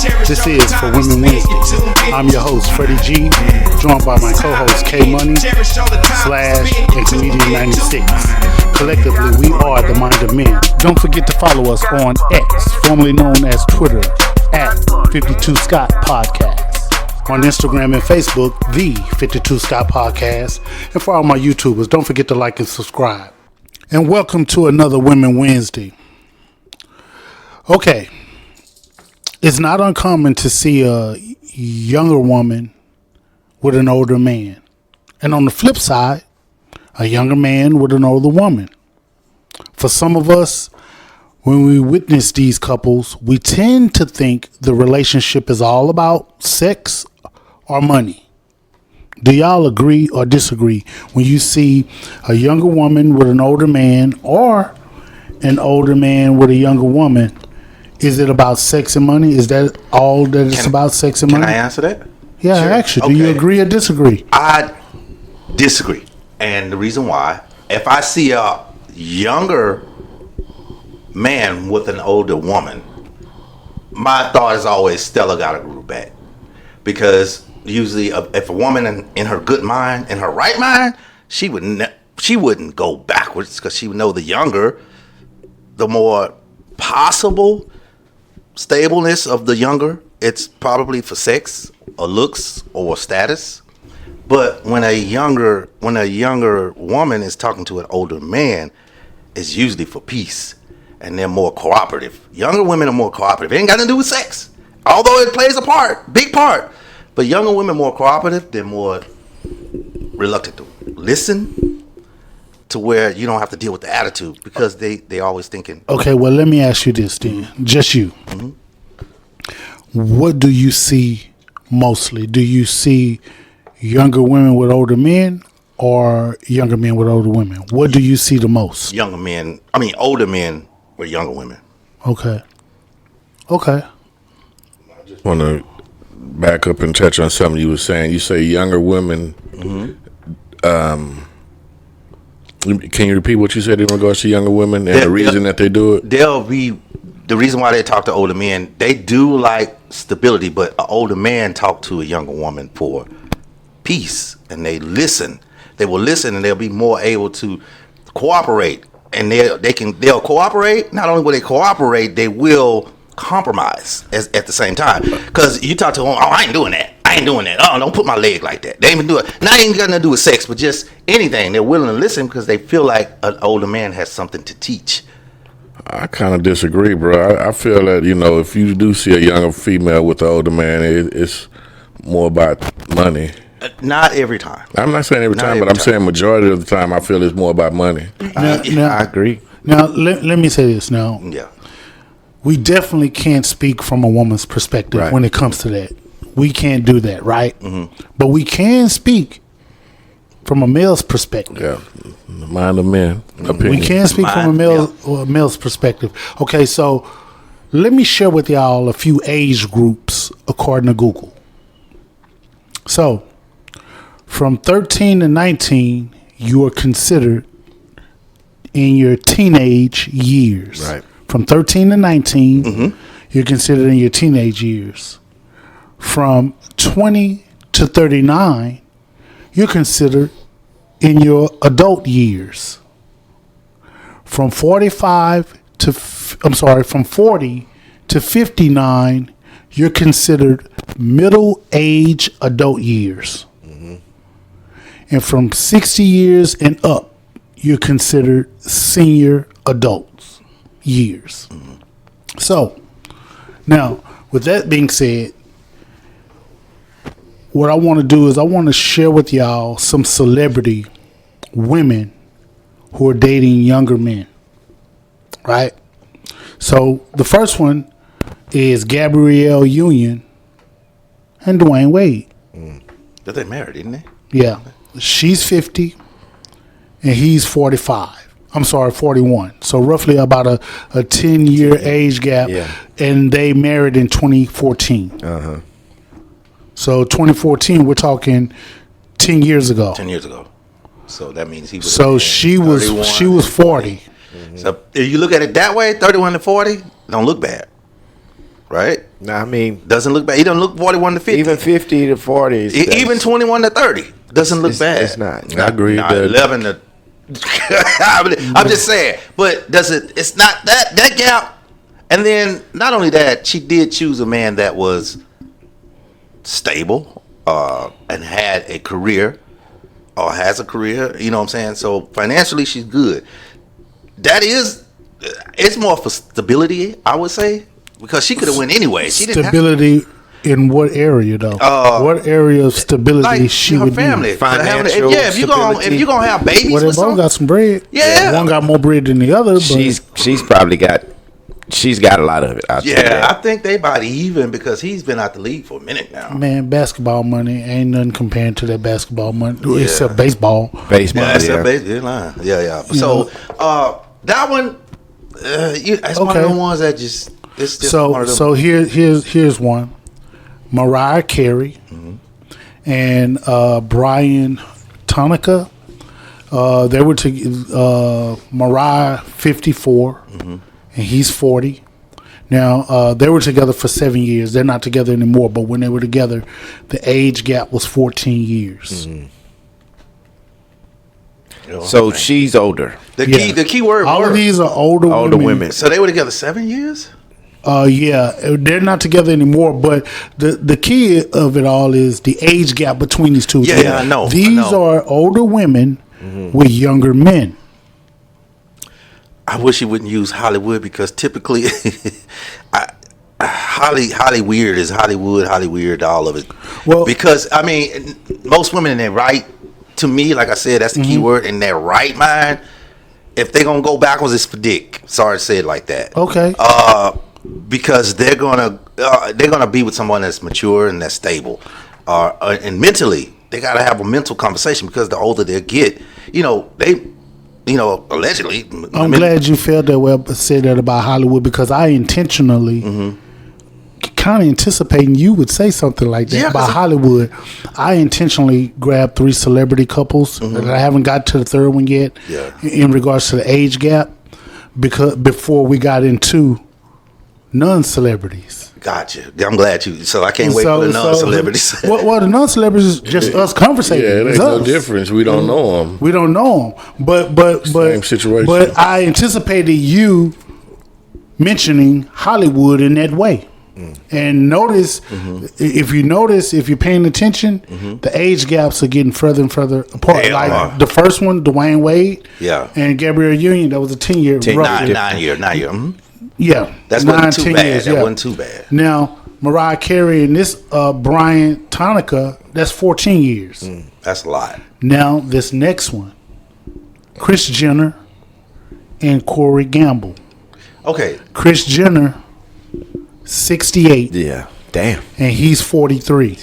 This is For Women Wednesday. I'm your host, Freddie G, joined by my co-host, K Money, Slash, and Comedian 96. Collectively, we are the Mind of Men. Don't forget to follow us on X, formerly known as Twitter, at 52 Scott Podcast. On Instagram and Facebook, the 52 Scott Podcast. And for all my YouTubers, don't forget to like and subscribe. And welcome to another Women Wednesday. Okay. It's not uncommon to see a younger woman with an older man. And on the flip side, a younger man with an older woman. For some of us, when we witness these couples, we tend to think the relationship is all about sex or money. Do y'all agree or disagree when you see a younger woman with an older man or an older man with a younger woman? Is it about sex and money? Is that all that it's about, sex and money? Can I answer that? Yeah, sure. Actually, do you agree or disagree? I disagree. And the reason why, if I see a younger man with an older woman, my thought is always Stella got a groove back. Because usually if a woman in her good mind, in her right mind, she wouldn't go backwards because she would know the younger, the more possible stableness of the younger, it's probably for sex or looks or status. But when a younger woman is talking to an older man, it's usually for peace, and they're more cooperative. Younger women are more cooperative. It ain't got nothing to do with sex, although it plays a part, big part. But younger women more cooperative. They're more reluctant to listen, to where you don't have to deal with the attitude because they always thinking. Okay, well, let me ask you this then. Just you. Mm-hmm. What do you see mostly? Do you see younger women with older men or younger men with older women? What do you see the most? Older men with younger women. Okay. I just want to back up and touch on something you were saying. You say younger women. Mm-hmm. Can you repeat what you said in regards to younger women and the reason that they do it? The reason why they talk to older men, they do like stability, but an older man talk to a younger woman for peace, and they listen. They will listen, and they'll be more able to cooperate, and they'll cooperate. Not only will they cooperate, they will compromise at the same time. Because you talk to them, I ain't doing that. Oh, don't put my leg like that. They even do it. Not even got nothing to do with sex, but just anything. They're willing to listen because they feel like an older man has something to teach. I kind of disagree, bro. I feel that, if you do see a younger female with an older man, it's more about money. Not every time. I'm not saying every time, but I'm saying majority of the time I feel it's more about money. Now, I agree. Now, let me say this now. Yeah. We definitely can't speak from a woman's perspective when it comes to that. We can't do that, right? Mm-hmm. But we can speak from a male's perspective. Yeah, the mind of men. Opinion. We can speak from a male's perspective. Okay, so let me share with y'all a few age groups according to Google. So, from 13 to 19, you are considered in your teenage years. Right. From 13 to 19, you're considered in your teenage years. From 20 to 39, you're considered in your adult years. From 40 to 59, you're considered middle-age adult years. Mm-hmm. And from 60 years and up, you're considered senior adults years. Mm-hmm. So, now, with that being said, what I want to do is I want to share with y'all some celebrity women who are dating younger men, right? So the first one is Gabrielle Union and Dwayne Wade. But they married, didn't they? Yeah. She's 50 and he's 45. I'm sorry, 41. So roughly about a 10-year age gap. Yeah. And they married in 2014. Uh-huh. So 2014, we're talking 10 years ago. 10 years ago. So that means he was. So she was 40. Mm-hmm. So if you look at it that way, 31 to 40, don't look bad. right? Nah, I mean, Doesn't look bad. He doesn't look 41 to 50. even 50 to 40. Even 21 to 30 doesn't look bad. It's not. I agree. Nah, That 11 to. I'm just saying, but does it? It's not that gap. And then not only that, she did choose a man that was stable and had a career or has a career. You know what I'm saying? So financially, she's good. That is, it's more for stability, I would say, because she could have went anyway. She didn't have Stability in what area though? What area of stability like she her would family, need? Financial if you gonna have babies, Well, they with both some, got some bread. Yeah. One got more bread than the other. But She's probably got. She's got a lot of it. yeah, I think they about even because he's been out the league for a minute now. man, basketball money ain't nothing compared to that basketball money except baseball. Baseball. Yeah, that's Yeah. a basic line. Yeah. So that one, that's one of Okay. the ones that just. It's just So one of them. so here's one. Mariah Carey and Brian Tonica. They were Mariah 54 and he's 40. Now they were together for 7 years. They're not together anymore. But when they were together, the age gap was 14 years. So she's older. The key word. All of these are older women. So they were together 7 years. Yeah, they're not together anymore. But the key of it all is the age gap between these two. Yeah, I know. These are older women with younger men. I wish he wouldn't use Hollywood because typically, Holly weird is Holly weird, all of it. Well, because I mean, most women in their right, to me, like I said, that's the key word, in their right mind. If they're gonna go backwards, it's for dick. Sorry to say it like that. Okay. Because they're gonna be with someone that's mature and that's stable, and mentally they gotta have a mental conversation because the older they get, allegedly. I'm glad you felt that way, said that about Hollywood because I intentionally kind of anticipating you would say something like that about Hollywood. I intentionally grabbed 3 celebrity couples that I haven't got to the third one yet in regards to the age gap because before we got into non-celebrities. Gotcha. I'm glad you. So I can't wait for the non-celebrities. Well, the non-celebrities just us conversating. Yeah, it It's ain't no us. difference. We don't know them. We don't know them, but Same situation. But I anticipated you mentioning Hollywood in that way. And notice, if you're paying attention, the age gaps are getting further and further apart. They are. Like the first one, Dwayne Wade, Yeah. and Gabrielle Union, that was a 10-year. 9 year. Yeah, That's 9, wasn't too 10 bad. years, That yeah. wasn't too bad. Now Mariah Carey and this Brian Tonica, that's 14 years. That's a lot. Now this next one, Kris Jenner and Corey Gamble. Okay. Kris Jenner, 68, Yeah. Damn. and he's 43.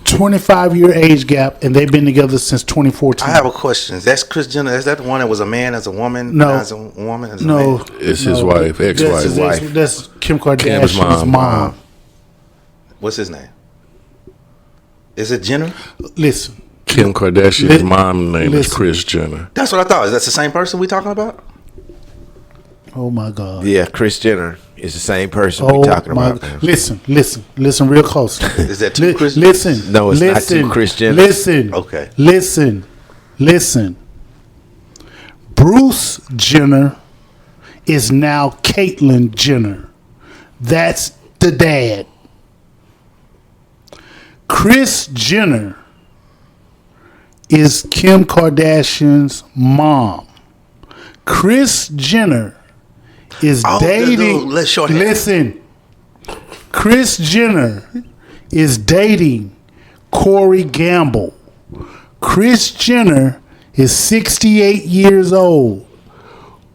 25-year age gap, and they've been together since 2014. I have a question. That's Kris Jenner. Is that the one that was a man as a woman? No. As a woman as a No, man? It's his wife, ex-wife. That's Kim Kim's Kardashian's mom. mom. What's his name? Is it Jenner? Listen, Kim Kardashian's Li- mom name is listen. Kris Jenner. That's what I thought. Is that the same person we talking about? oh my God. Yeah, Kris Jenner is the same person Oh we talking my about. God. Listen real close. Is that two Kris? Listen. No, it's not two Kris Jenners. Listen. Okay. Listen. Bruce Jenner is now Caitlyn Jenner. That's the dad. Kris Jenner is Kim Kardashian's mom. Kris Jenner is dating. let's short hair. Listen, Kris Jenner is dating Corey Gamble. Kris Jenner is 68 years old.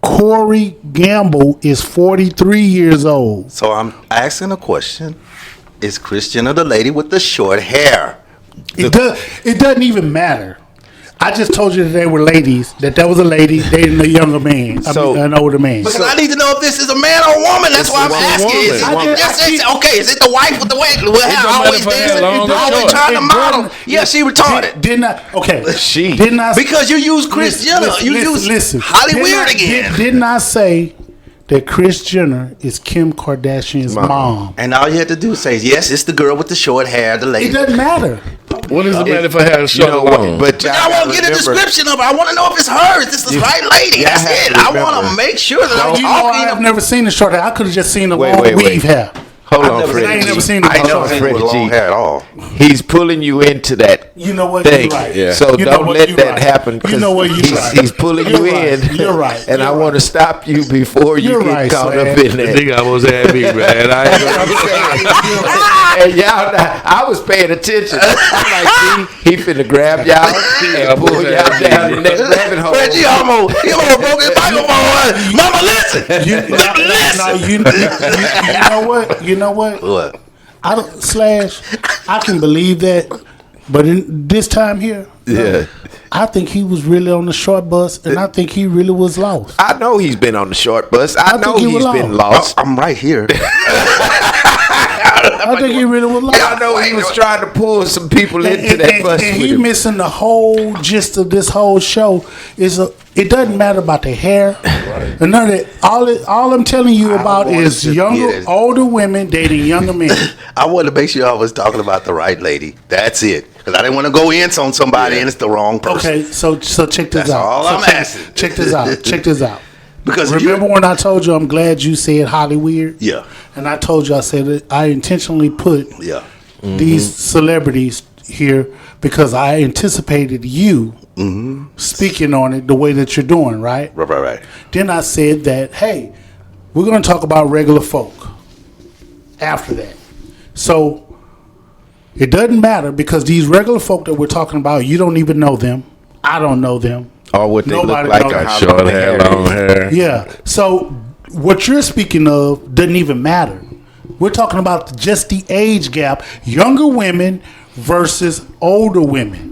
Corey Gamble is 43 years old. So I'm asking a question. Is Kris Jenner the lady with the short hair? It doesn't even matter. I just told you that they were ladies. That was a lady dating a younger man. An older man. Because I need to know if this is a man or a woman. That's why I'm asking. Is it, woman. okay, is it the wife with the way? don't matter Always if I had dancing, long or always short. trying to model. Yeah, she retarded. Didn't I? Okay. She. Didn't I? Because you use Kris Jenner. You use Holly Weird again. Didn't I say that Kris Jenner is Kim Kardashian's mom. And all you had to do is say, yes, it's the girl with the short hair, the lady. It doesn't matter. What does it matter if I had a short alone? But I want to get a description of it. I want to know if it's hers. It's the right lady. That's it. I want to make sure that I'm You know, talking. I've never seen the short hair. I could have just seen the Wait, long wait, wait. weave hair. Hold I on, never- Freddie. I ain't never G. seen it I never before. seen it Freddie with long G. hair at all. He's pulling you into that You know what? thing. You're right. Yeah. So You know don't what? let You're that right. happen. 'Cause You know what? You're right. He's pulling You're you right. in. You're right. And You're I want to stop you before you You're get right, caught Swag. up in The that. nigga almost had me, man. And y'all, I was paying attention. I'm like, see, he finna grab y'all and pull y'all down in that rabbit hole. Fred, he almost broke his microphone. Mama, listen. You know what? You know what? What? I don't slash. I can believe that, but in this time here, Yeah. I think he was really on the short bus, and I think he really was lost. I know he's been on the short bus. I know think he he's was been lost. lost. I'm right here. I think he really was lost. I know he was trying to pull some people into that bus and with he him. missing the whole gist of this whole show. It doesn't matter about the hair, and none of that. All I'm telling you about wanted is to younger, get it. older women dating younger men. I wanted to make sure I was talking about the right lady. That's it. Because I didn't want to go in on somebody and it's the wrong person. Okay, so check this That's out. all So I'm check, asking. Check this out. Check this out. Because Remember when I told you I'm glad you said Hollywood? Yeah. And I told you I said that I intentionally put Yeah. these celebrities here because I anticipated you speaking on it the way that you're doing, right? Right. Then I said that, hey, we're going to talk about regular folk after that. So it doesn't matter because these regular folk that we're talking about, you don't even know them. I don't know them. Or what they Nobody look like. knows. Or how Short long the hair, hair long is. hair. Yeah. So what you're speaking of doesn't even matter. We're talking about just the age gap, younger women versus older women.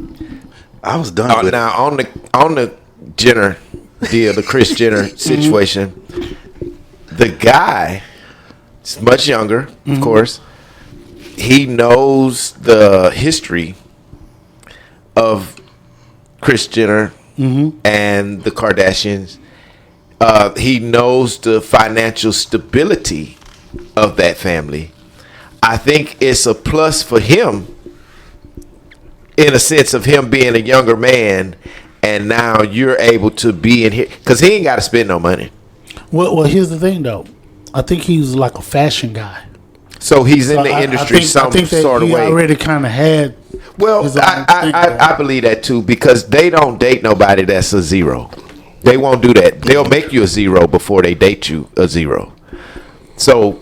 I was done with Now on the Jenner deal, the Kris Jenner situation, the guy is much younger, of course. He knows the history of Kris Jenner and the Kardashians. He knows the financial stability of that family. I think it's a plus for him in a sense of him being a younger man, and now you're able to be in here because he ain't got to spend no money. Well, here's the thing, though. I think he's like a fashion guy. So he's in the I industry think some that sort of he way. already kind of had. Well, his own thing I believe that too because they don't date nobody that's a zero. They won't do that. They'll make you a zero before they date you a zero. So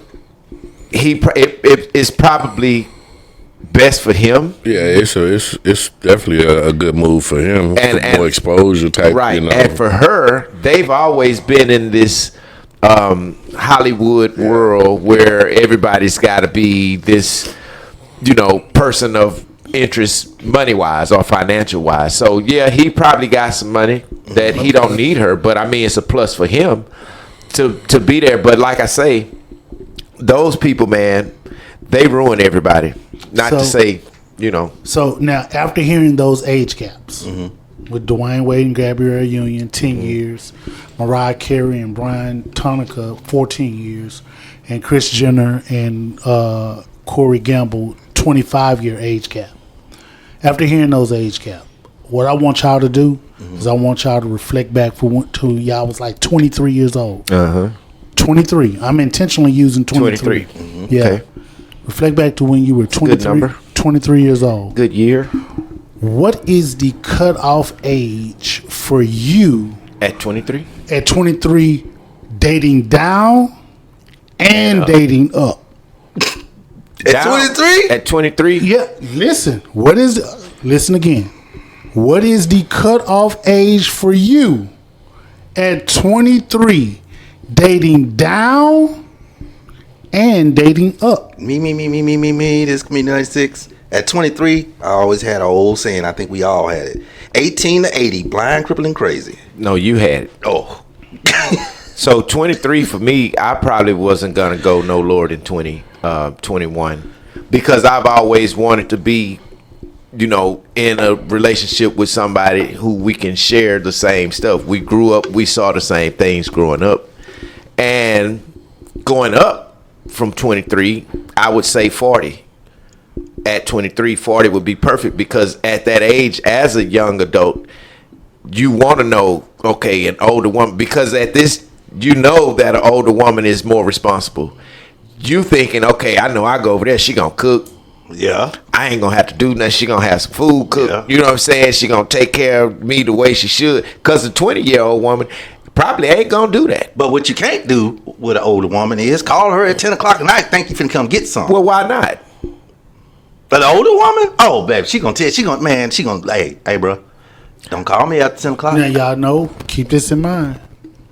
it's probably best for him. Yeah, it's definitely a good move for him. And- For more exposure type, Right. you know. And for her, they've always been in this Hollywood world where everybody's got to be this, person of interest money wise or financial wise. So yeah, he probably got some money that he don't need her, but I mean it's a plus for him to be there. But like I say, those people, man, they ruin everybody. Not to So- say, So now, after hearing those age gaps with Dwayne Wade and Gabrielle Union, 10 years, Mariah Carey and Brian Tonica, 14 years, and Kris Jenner and Corey Gamble, 25-year age gap. After hearing those age gap, what I want y'all to do is I want y'all to reflect back to y'all was like 23 years old. 23. I'm intentionally using 23. 23. Yeah. Okay. Reflect back to when you were 23, number. 23 years old. Good year What is the cutoff age for you at 23. at 23 dating down and dating up? At 23? At 23. Yeah, listen. Listen again. What is the cutoff age for you at 23 dating down and dating up? Me. This is me 96. At 23, I always had an old saying. I think we all had it. 18 to 80, blind, crippling, crazy. No, you had it. Oh. So 23 for me, I probably wasn't gonna go no lower than 21, because I've always wanted to be, in a relationship with somebody who we can share the same stuff. We grew up, we saw the same things growing up, And going up from 23, I would say 40. At 23, 40 would be perfect, because at that age, as a young adult, you want to know, okay, an older woman, because at this, you know that an older woman is more responsible. You thinking, okay, I know I go over there, she gonna cook. Yeah. I ain't gonna have to do nothing. She gonna have some food cooked. Yeah. You know what I'm saying? She gonna take care of me the way she should. Because a 20-year-old woman probably ain't gonna do that. But what you can't do with an older woman is call her at 10 o'clock at night, think you finna come get some. Well, why not? But an older woman, oh, babe, she gonna, hey, bro, don't call me after 10 o'clock. Now, y'all know, keep this in mind.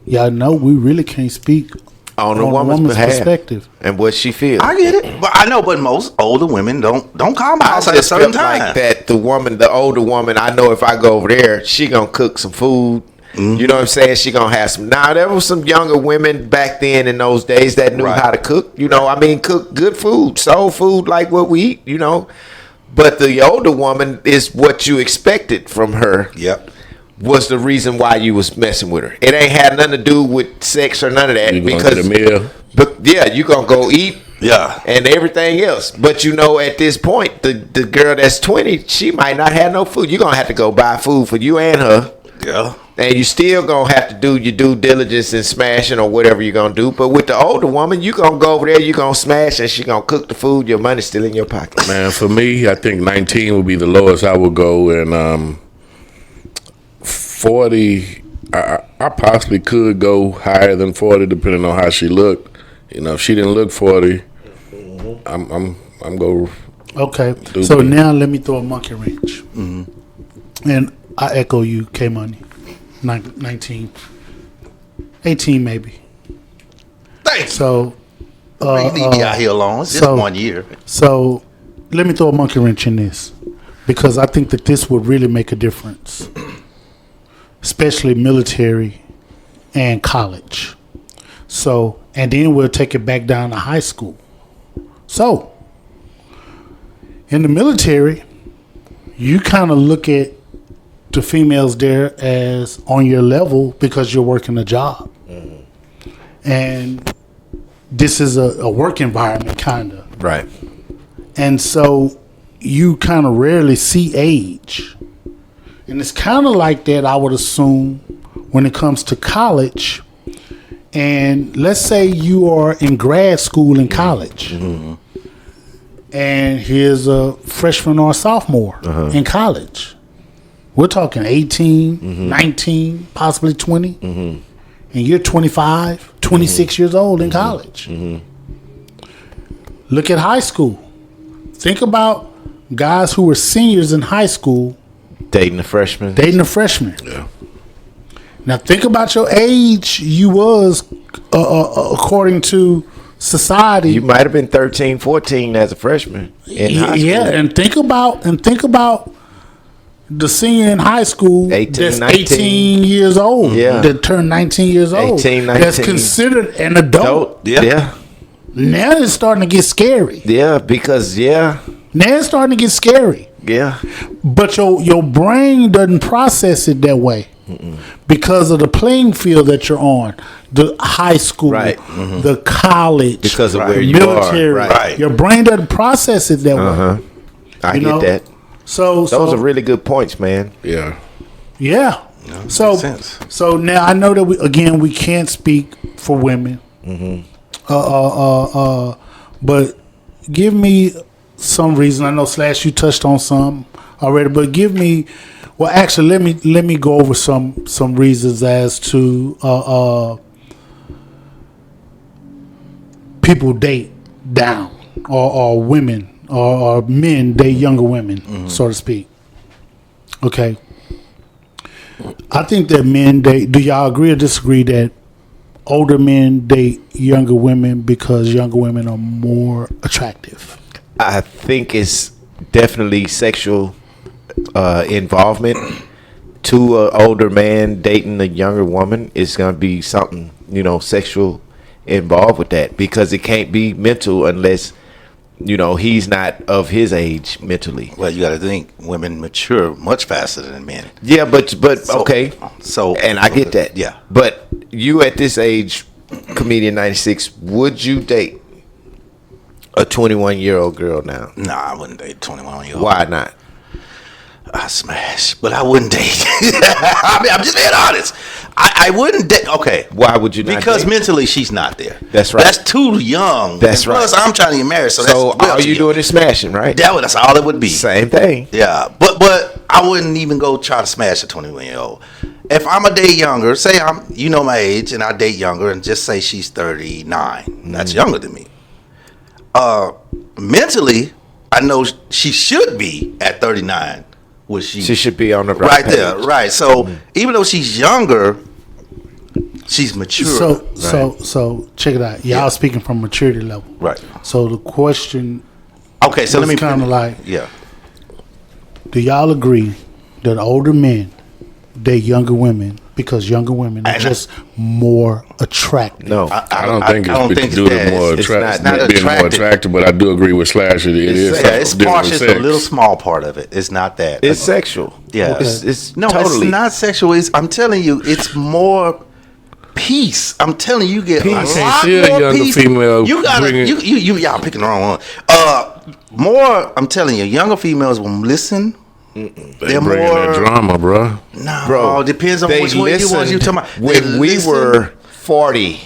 Y'all know we really can't speak On the woman's behalf. perspective. And what she feels. I get it, but I know, but most older women don't call my I house at a just certain felt time. like that the older woman, I know if I go over there, she gonna cook some food. You know what I'm saying? She gonna have some. Now there was some younger women back then in those days that knew Right. how to cook. You know, I mean, cook good food, soul food like what we eat. You know, but the older woman is what you expected from her. Yep. Was the reason why you was messing with her. It ain't had nothing to do with sex or none of that. You gonna Because get a meal? But yeah, you gonna go eat. Yeah. And everything else. But you know, at this point, the girl that's 20, she might not have no food. You're gonna have to go buy food for you and her. Yeah. And you still gonna have to do your due diligence and smashing or whatever you're gonna do. But with the older woman, you gonna go over there, you gonna smash, and she gonna cook the food. Your money's still in your pocket. Man, for me, I think 19 would be the lowest I would go, and 40, I possibly could go higher than 40 depending on how she looked. You know, if she didn't look 40, I'm go. Okay, so now let me throw a monkey wrench. And I echo you, K-Money. 19, 18 maybe. Thanks. So, You leave me out here alone. It's just so- 1 year. so let me throw a monkey wrench in this, because I think that this would really make a difference, especially military and college. So, and then we'll take it back down to high school. So, in the military, you kind of look at the females there as on your level because you're working a job. And this is a work environment, kind of. Right. And so you kind of rarely see age. And it's kind of like that, I would assume, when it comes to college. And let's say you are in grad school in college. And here's a freshman or a sophomore in college. We're talking 18, 19, possibly 20. And you're 25, 26 years old in college. Look at high school. Think about guys who were seniors in high school Dating a freshman. dating a freshman. Yeah. Now think about your age you was according to society. You might have been 13, 14 as a freshman in high school. Yeah, and think about the senior in high school 18, that's 19. 18 years old. Yeah. That turned 19 years old. 18, That's 19. considered an adult. Yeah. Yeah. Now it's starting to get scary. Yeah, because Now it's starting to get scary. yeah. But your brain doesn't process it that way because of the playing field that you're on. The high school, Right. the college, Because of Right. where you military. are. Right. Right. Your brain doesn't process it that way. I You get know? that. So Those are really good points, man. Yeah. yeah. So makes sense. so now I know that we can't speak for women. But give me some reason. I know Slash, you touched on some already, but give me. Well, actually, let me go over some reasons as to people date down, or women or men date younger women, so to speak. Okay. I think that men date. Do y'all agree or disagree that older men date younger women because younger women are more attractive? I think it's definitely sexual involvement. To an older man dating a younger woman is going to be something, sexual involved with that, because it can't be mental unless, he's not of his age mentally. Well, you got to think women mature much faster than men. Yeah, but So- okay. So, And I get that. Yeah. But you at this age, Comedian 96, would you date a 21-year-old girl now? Nah, I wouldn't date a 21-year-old. Why not? I smash, but I wouldn't date. I mean, I'm just being honest. I wouldn't date. Okay. Why would you not Because date? mentally she's not there. That's right. That's too young. That's and plus, right. I'm trying to get married, so that's So well all too you young. doing is smashing, right? That's all it would be. Same thing. Yeah, but I wouldn't even go try to smash a 21-year-old. If I'm a day younger, say I'm my age, and I date younger, and just say she's 39. That's younger than me. Mentally, I know she should be at 39. She should be on the right page. there, right? So even though she's younger, she's mature. So check it out. Y'all speaking from maturity level, Right. So the question, Okay, so let me kind of like, yeah. do y'all agree that older men date younger women because younger women are And just more attractive? No. I don't think it's due to more it's attractive, not being more attractive. attractive, but I do agree with Slash. It is. Yeah, it's dealing with partial. It's sex. a little small part of it. It's not that. It's sexual. Yeah. It's No, totally it's not sexual. I'm telling you, it's more peace. I'm telling you, get I a can't lot see a more younger peace. female You gotta, bringing- y'all picking the wrong one. More. I'm telling you, younger females will listen. They They're bringing more that drama, bro. No, Bro, depends on they which one you want. You talking about when we were 40.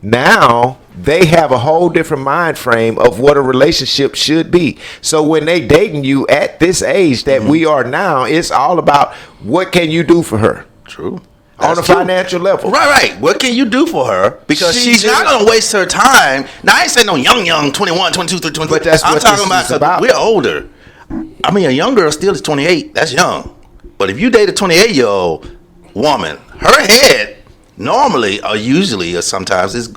Now they have a whole different mind frame of what a relationship should be. So when they dating you at this age that we are now, it's all about what can you do for her True. on That's a true. financial level. Right. What can you do for her? Because She she's not just- going to waste her time. Now, I ain't saying no young, 21, 22, 23. But that's I'm what talking this is about, about. we're older. I mean, a young girl still is 28. That's young. But if you date a 28-year-old woman, her head normally or usually or sometimes is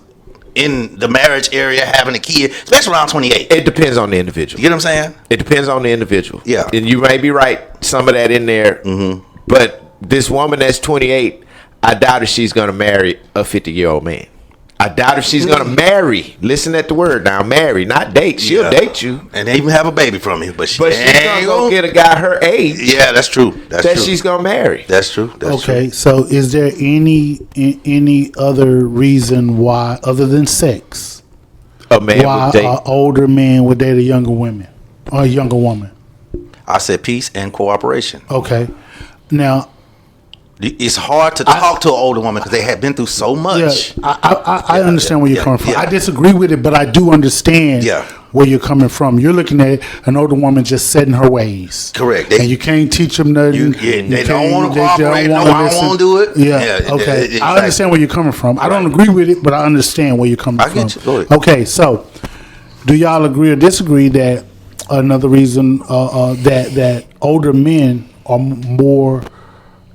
in the marriage area having a kid, especially around 28. It depends on the individual. You get what I'm saying? It depends on the individual. Yeah. And you may be right, some of that in there. But this woman that's 28, I doubt if she's going to marry a 50-year-old man. I doubt if she's going to marry. Listen at the word now. Marry, not date. She'll Yeah. date you. And they even have a baby from you. But she's But she's going to go get a guy her age Yeah, that's true. That's that true. she's going to marry. That's true. That's true. Okay, so is there any other reason why, other than sex, A man why would date. an older man would date a younger woman or a younger woman? I said peace and cooperation. Okay, now It's hard to talk to an older woman because they have been through so yeah, much. I understand where you're coming from. yeah. I disagree with it, but I do understand Yeah. where you're coming from. You're looking at an older woman just setting her ways. Correct. And you can't teach them nothing. They don't can't- want to they don't cooperate. No, wanna I don't listen. want to do it. Yeah. Okay. exactly. I understand where you're coming from. I don't Right. agree with it, but I understand where you're coming I from. get you. Go ahead. Okay. So, do y'all agree or disagree that another reason that older men are more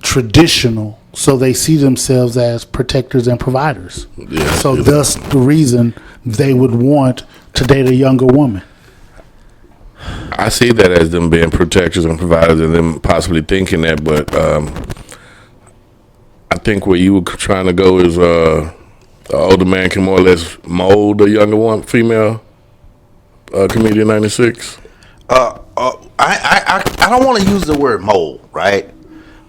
traditional, so they see themselves as protectors and providers? Yeah. So thus the reason they would want to date a younger woman. I see that as them being protectors and providers, and them possibly thinking that. But I think where you were trying to go is the older man can more or less mold a younger one, female. Comedian 96. I don't want to use the word mold, right?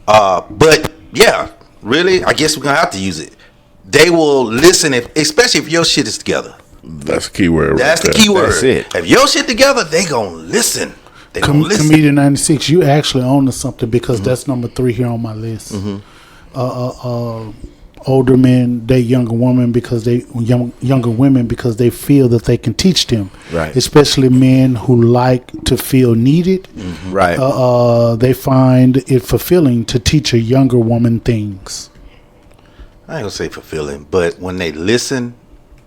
But yeah, really, I guess we're gonna have to use it. They will listen, especially if your shit is together. That's the key word. That's the right key there. word. That's it. If your shit together, they gonna listen. They gonna listen. Comedian 96, you actually own to something because that's number 3 here on my list. Older men date younger women because younger women because they feel that they can teach them. Right. Especially men who like to feel needed. Right. They find it fulfilling to teach a younger woman things. I ain't gonna say fulfilling, but when they listen,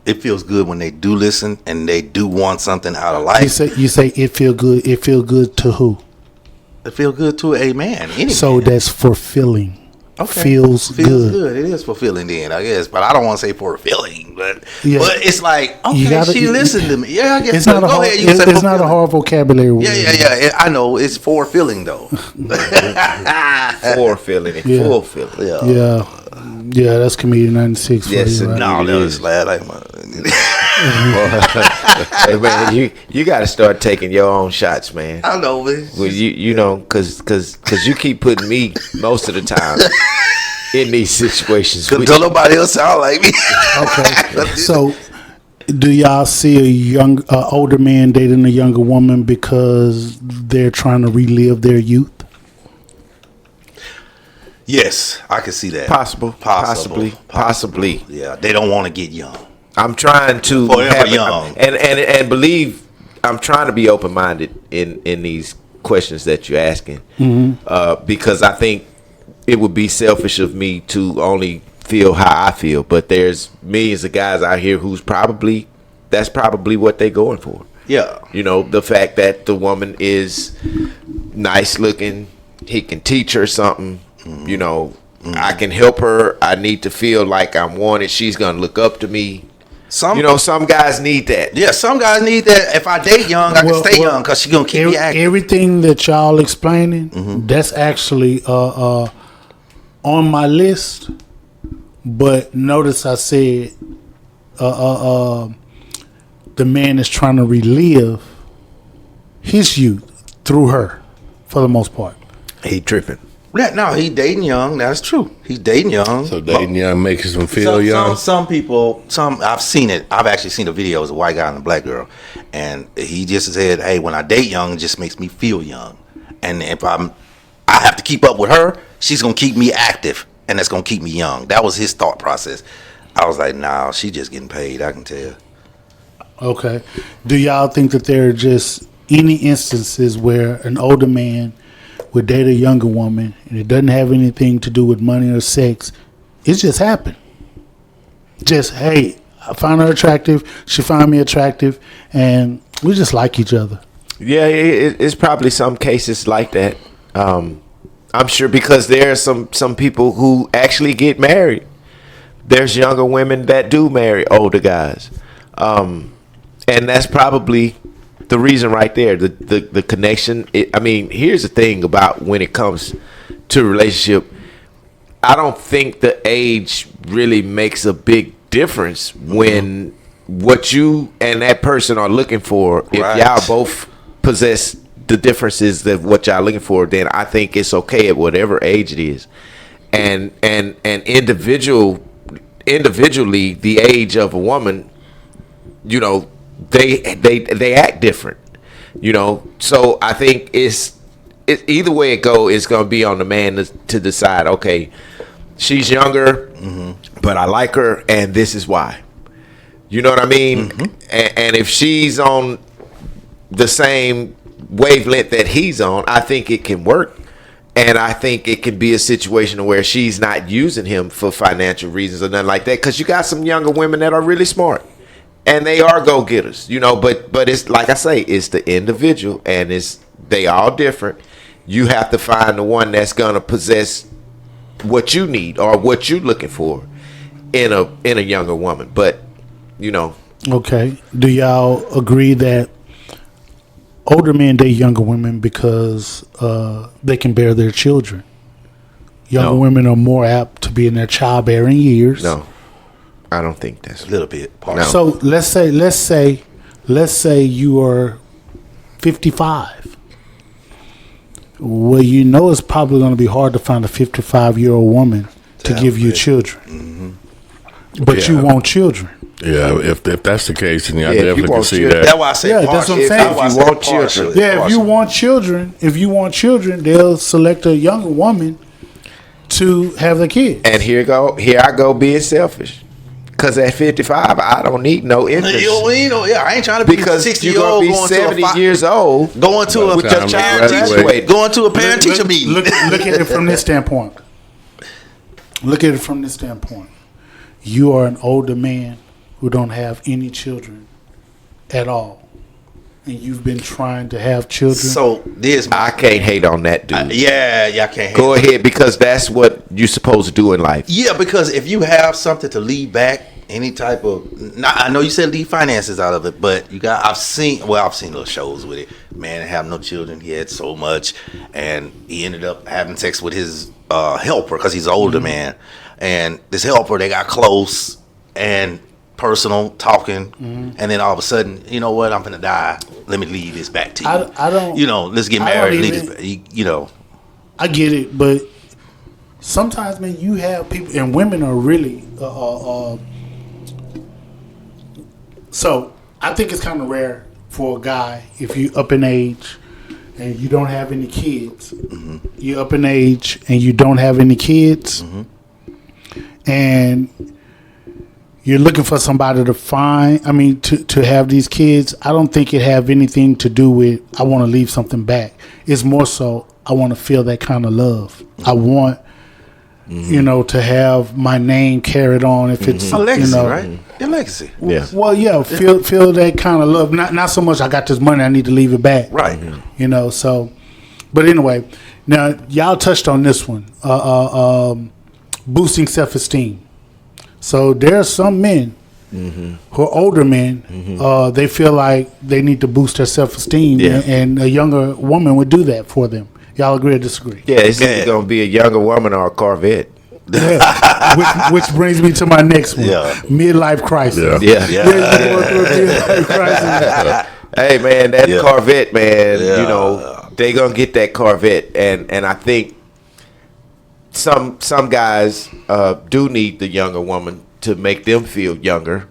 it feels good when they do listen and they do want something out of life. You say it feel good. It feel good to who? It feel good to a man. Any So man. that's fulfilling. Okay. Feels good. It is fulfilling then, I guess. But I don't want to say fulfilling. But Yeah. but it's like, okay, gotta- she listened to me. Yeah, I guess It's so. not a Go hard, ahead. You can say it's not a fulfilling. hard vocabulary word. Yeah. I know. It's fulfilling though. For feeling it. Yeah. Full feeling. Yeah, that's Comedian 96 for Yes, you, right? No, It that is. was lad. Like, Hey, man, you got to start taking your own shots, man. I know, man. Well, you know, cause you keep putting me most of the time. in these situations. Don't nobody else sound like me. Okay. So, do y'all see a older man dating a younger woman because they're trying to relive their youth? Yes, I can see that. Possibly. Yeah, they don't want to get young. I'm trying to Forever young. And believe I'm trying to be open minded in these questions that you're asking, because I think it would be selfish of me to only feel how I feel, but there's millions of guys out here that's probably what they're going for. Yeah, you know, the fact that the woman is nice looking, he can teach her something. You know, I can help her. I need to feel like I'm wanted. She's gonna look up to me. Some guys need that. Yeah, some guys need that. If I date young, I can stay young because she's gonna keep me active. Everything that y'all explaining, that's actually on my list. But notice I said the man is trying to relive his youth through her, for the most part. He tripping. Yeah, no, he dating young. That's true. He's dating young. So dating young makes him feel young. Some people, I've seen it. I've actually seen the video. It was a white guy and a black girl, and he just said, "Hey, when I date young, it just makes me feel young, and if I have to keep up with her, she's gonna keep me active, and that's gonna keep me young." That was his thought process. I was like, "Nah, she just getting paid. I can tell." Okay. Do y'all think that there are just any instances where an older man would date a younger woman and it doesn't have anything to do with money or sex? It just happened. Just, hey, I find her attractive, she find me attractive, and we just like each other. Yeah, it's probably some cases like that. I'm sure, because there are some people who actually get married. There's younger women that do marry older guys. And that's probably the reason right there, the connection. I mean, here's the thing about when it comes to a relationship, I don't think the age really makes a big difference when what you and that person are looking for. If y'all both possess the differences of what y'all looking for, then I think it's okay at whatever age it is. And individually, the age of a woman, you know, they act different, you know. So I think it's either way it go, it's gonna be on the man to decide. Okay, she's younger, but I like her, and this is why. You know what I mean? And if she's on the same wavelength that he's on, I think it can work. And I think it can be a situation where she's not using him for financial reasons or nothing like that. Because you got some younger women that are really smart. And they are go-getters, you know, but it's like I say, it's the individual, and they all different. You have to find the one that's gonna possess what you need or what you're looking for in a younger woman. But you know, okay. Do y'all agree that older men date younger women because they can bear their children? Younger women are more apt to be in their childbearing years. No. I don't think that's a little bit. No. So let's say you are 55. Well, you know it's probably going to be hard to find a 55-year-old woman to give you children. But you want children. Yeah, if that's the case, then I definitely can see that. That's why I say that's what I'm saying. If you want children, if you want children, they'll select a younger woman to have the kids. And here I go being selfish. Because at 55, I don't need no interest. I ain't trying to be because 60-year-old you're going to be 70 years old going to a parent teacher meeting. Look at it from this standpoint. You are an older man who don't have any children at all. And you've been trying to have children. So I can't hate on that, dude. I can't. Go ahead, because that's what you're supposed to do in life. Yeah, because if you have something to leave back, any type of, I know you said leave finances out of it, but I've seen little shows with it. Man, have no children. He had so much, and he ended up having sex with his helper because he's an older man, and this helper, they got close and personal talking, and then all of a sudden, you know what, I'm gonna die, let me leave this back to you. I don't, let's get married, leave this back, I get it, but sometimes, man, you have people, and women are really. So I think it's kind of rare for a guy if you up in age and you don't have any kids. Mm-hmm. You up in age and you don't have any kids, and you're looking for somebody to find. I mean, to have these kids. I don't think it have anything to do with I want to leave something back. It's more so I want to feel that kind of love. I want. You know, to have my name carried on if it's a legacy, you know, right? Your legacy. Yeah. Well, yeah, feel that kind of love. Not so much I got this money, I need to leave it back. Right. You know, so but anyway, now y'all touched on this one. Boosting self-esteem. So there are some men who are older men, they feel like they need to boost their self-esteem, and a younger woman would do that for them. Y'all agree or disagree? Yeah, it's either going to be a younger woman or a Corvette. which brings me to my next one. Yeah. Midlife crisis. Yeah. Midlife crisis. Hey, man, that Corvette, man, you know, they going to get that Corvette. And I think some guys do need the younger woman to make them feel younger,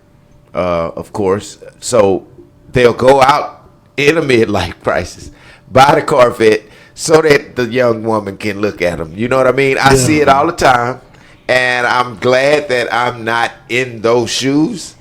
of course. So they'll go out in a midlife crisis, buy the Corvette, so that the young woman can look at them. You know what I mean? I see it all the time, and I'm glad that I'm not in those shoes.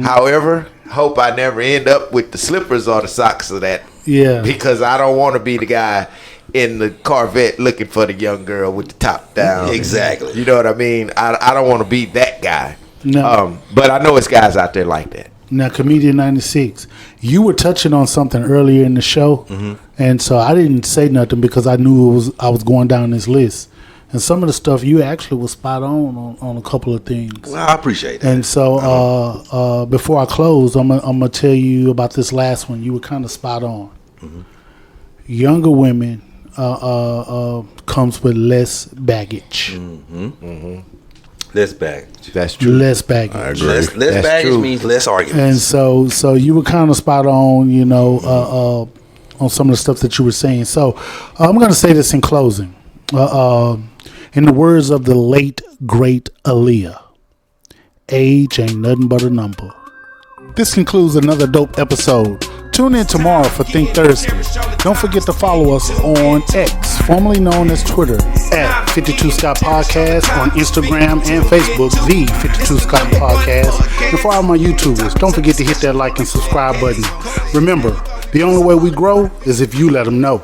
However, hope I never end up with the slippers or the socks of that. Yeah. Because I don't want to be the guy in the Corvette looking for the young girl with the top down. Exactly. You know what I mean? I don't want to be that guy. No. But I know it's guys out there like that. Now, Comedian 96, you were touching on something earlier in the show, and so I didn't say nothing because I knew I was going down this list. And some of the stuff you actually was spot on a couple of things. Well, I appreciate that. And so before I close, I'm gonna tell you about this last one. You were kind of spot on. Younger women comes with less baggage. Less baggage. That's true. Less baggage. I agree. Less That's baggage true. means less arguments. And so you were kind of spot on, you know, on some of the stuff that you were saying. So I'm going to say this in closing. In the words of the late, great Aaliyah, age ain't nothing but a number. This concludes another dope episode. Tune in tomorrow for Think Thursday. Don't forget to follow us on X, formerly known as Twitter, at 52 Scott Podcast, on Instagram and Facebook, the 52 Scott Podcast. And for all my YouTubers, don't forget to hit that like and subscribe button. Remember, the only way we grow is if you let them know.